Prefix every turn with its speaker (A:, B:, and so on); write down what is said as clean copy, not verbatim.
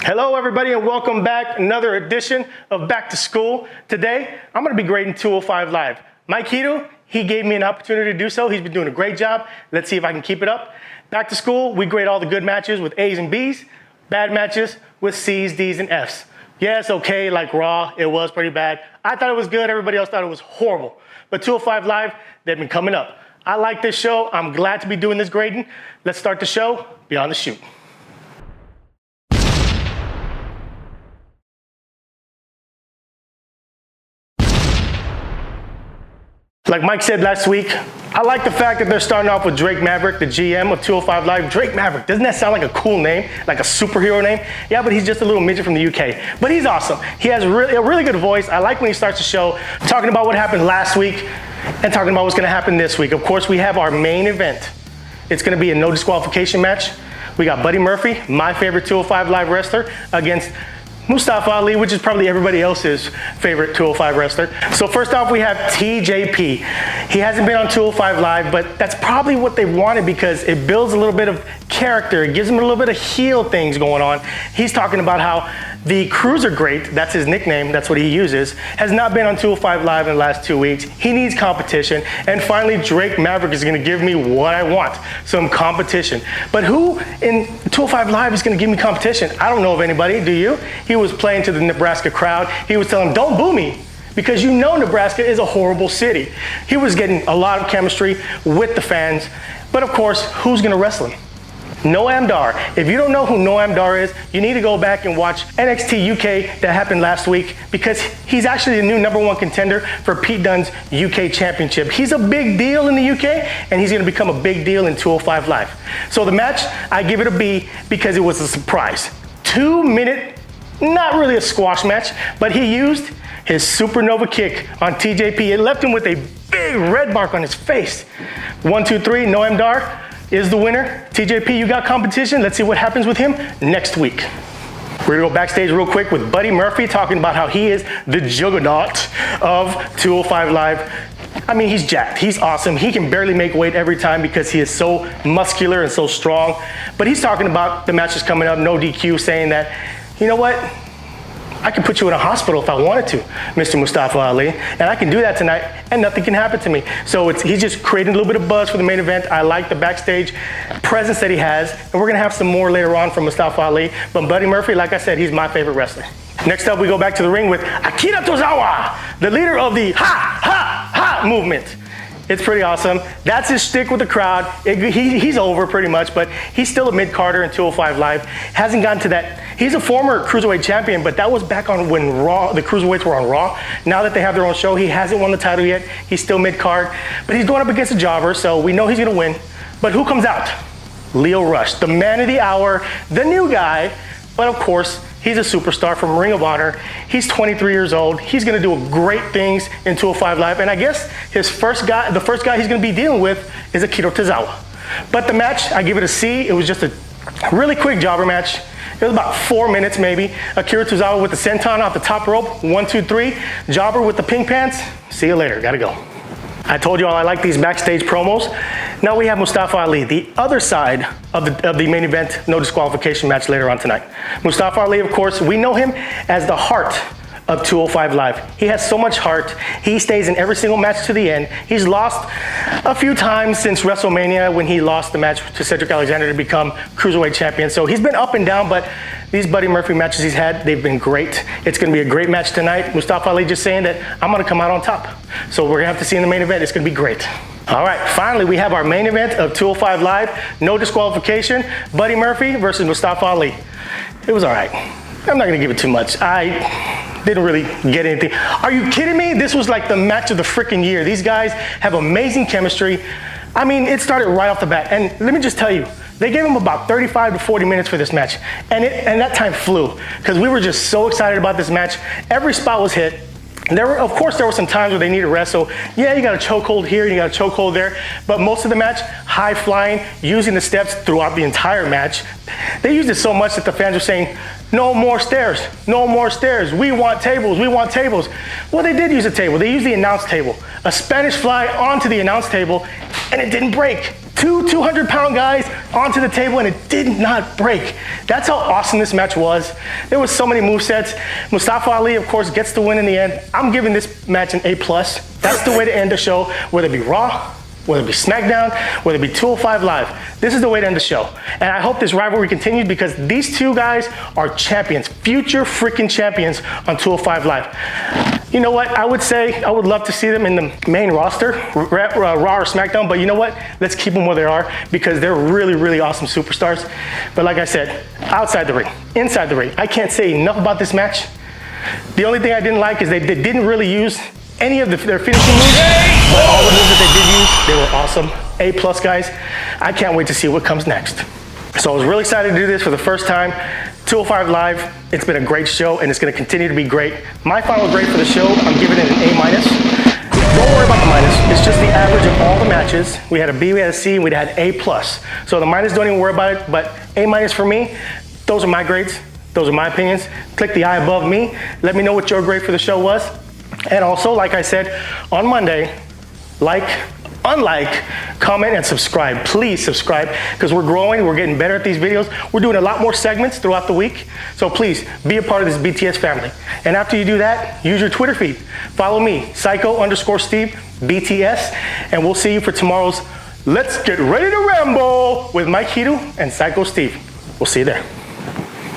A: Hello everybody and welcome back. Another edition of Back to School. Today, I'm gonna be grading 205 Live. Mike Hito, he gave me an opportunity to do so. He's been doing a great job. Let's see if I can keep it up. Back to School, we grade all the good matches with A's and B's, bad matches with C's, D's, and F's. Yeah, it's okay, like Raw, it was pretty bad. I thought it was good, everybody else thought it was horrible. But 205 Live, they've been coming up. I like this show, I'm glad to be doing this grading. Let's start the show, Beyond the Shoot. Like Mike said last week, I like the fact that they're starting off with Drake Maverick, the GM of 205 Live. Drake Maverick, doesn't that sound like a cool name? Like a superhero name? Yeah, but he's just a little midget from the UK. But he's awesome. He has a really good voice. I like when he starts the show, talking about what happened last week and talking about what's gonna happen this week. Of course, we have our main event. It's gonna be a no disqualification match. We got Buddy Murphy, my favorite 205 Live wrestler, against Mustafa Ali, which is probably everybody else's favorite 205 wrestler. So first off, we have TJP. He hasn't been on 205 Live, but that's probably what they wanted because it builds a little bit of character. It gives him a little bit of heel things going on. He's talking about how the Cruiserweight, that's his nickname, that's what he uses, has not been on 205 Live in the last 2 weeks. He needs competition. And finally, Drake Maverick is gonna give me what I want, some competition. But who in 205 Live is gonna give me competition? I don't know of anybody, do you? He was playing to the Nebraska crowd. He was telling them, don't boo me, because you know Nebraska is a horrible city. He was getting a lot of chemistry with the fans. But of course, who's gonna wrestle him? Noam Dar. If you don't know who Noam Dar is, you need to go back and watch NXT UK that happened last week because he's actually the new #1 contender for Pete Dunne's UK Championship. He's a big deal in the UK and he's gonna become a big deal in 205 Live. So the match, I give it a B because it was a surprise. 2-minute, not really a squash match, but he used his supernova kick on TJP. It left him with a big red mark on his face. 1, 2, 3, Noam Dar is the winner. TJP, you got competition. Let's see what happens with him next week. We're gonna go backstage real quick with Buddy Murphy talking about how he is the juggernaut of 205 Live. I mean, he's jacked, he's awesome. He can barely make weight every time because he is so muscular and so strong. But he's talking about the matches coming up, no DQ, saying that, you know what? I can put you in a hospital if I wanted to, Mr. Mustafa Ali, and I can do that tonight and nothing can happen to me. So he's just creating a little bit of buzz for the main event. I like the backstage presence that he has, and we're gonna have some more later on from Mustafa Ali, but Buddy Murphy, like I said, he's my favorite wrestler. Next up, we go back to the ring with Akira Tozawa, the leader of the Ha, Ha, Ha movement. It's pretty awesome. That's his shtick with the crowd. He's over pretty much, but he's still a mid-carder in 205 Live. Hasn't gotten to that. He's a former Cruiserweight champion, but that was back on when Raw, the Cruiserweights were on Raw. Now that they have their own show, he hasn't won the title yet. He's still mid-card, but he's going up against a jobber, so we know he's gonna win. But who comes out? Lil Rush, the man of the hour, the new guy, but of course, he's a superstar from Ring of Honor. He's 23 years old. He's gonna do great things in 205 Live. And I guess the first guy he's gonna be dealing with is Akira Tozawa. But the match, I give it a C. It was just a really quick jobber match. It was about 4 minutes maybe. Akira Tozawa with the senton off the top rope. 1, 2, 3. Jobber with the pink pants. See you later, gotta go. I told you all I like these backstage promos. Now we have Mustafa Ali, the other side of the main event, no disqualification match later on tonight. Mustafa Ali, of course, we know him as the heart of 205 Live. He has so much heart. He stays in every single match to the end. He's lost a few times since WrestleMania when he lost the match to Cedric Alexander to become Cruiserweight champion. So he's been up and down, but these Buddy Murphy matches he's had, they've been great. It's gonna be a great match tonight. Mustafa Ali just saying that I'm gonna come out on top. So we're gonna have to see in the main event. It's gonna be great. All right, finally we have our main event of 205 Live, no disqualification, Buddy Murphy versus Mustafa Ali. It was all right. I'm not gonna give it too much. I didn't really get anything. Are you kidding me? This was like the match of the freaking year. These guys have amazing chemistry. I mean, it started right off the bat. And let me just tell you, they gave him about 35 to 40 minutes for this match. And that time flew because we were just so excited about this match. Every spot was hit. Of course, there were some times where they needed rest. So yeah, you got a chokehold here, you got a chokehold there. But most of the match, high flying, using the steps throughout the entire match. They used it so much that the fans were saying, no more stairs, no more stairs. We want tables, we want tables. Well, they did use a table. They used the announce table. A Spanish fly onto the announce table, and it didn't break. Two 200-pound guys onto the table and it did not break. That's how awesome this match was. There was so many movesets. Mustafa Ali, of course, gets the win in the end. I'm giving this match an A+. That's the way to end the show, whether it be Raw, whether it be SmackDown, whether it be 205 Live. This is the way to end the show. And I hope this rivalry continues because these two guys are champions, future freaking champions on 205 Live. You know what? I would say I would love to see them in the main roster, Raw or SmackDown, but you know what? Let's keep them where they are because they're really, really awesome superstars. But like I said, outside the ring, inside the ring, I can't say enough about this match. The only thing I didn't like is they didn't really use any of their finishing moves, but all the moves that they did use, they were awesome. A+, guys. I can't wait to see what comes next. So I was really excited to do this for the first time. 205 Live, it's been a great show and it's gonna continue to be great. My final grade for the show, I'm giving it an A-. Don't worry about the minus, it's just the average of all the matches. We had a B, we had a C, and we had A+. So the minus, don't even worry about it, but A- for me, those are my grades, those are my opinions. Click the I above me, let me know what your grade for the show was. And also, like I said, on Monday, unlike, comment, and subscribe. Please subscribe, because we're growing, we're getting better at these videos. We're doing a lot more segments throughout the week, so please be a part of this BTS family. And after you do that, use your Twitter feed. Follow me, Psycho_Steve, BTS, and we'll see you for tomorrow's Let's Get Ready to Ramble with Mike Hidu and Psycho Steve. We'll see you there.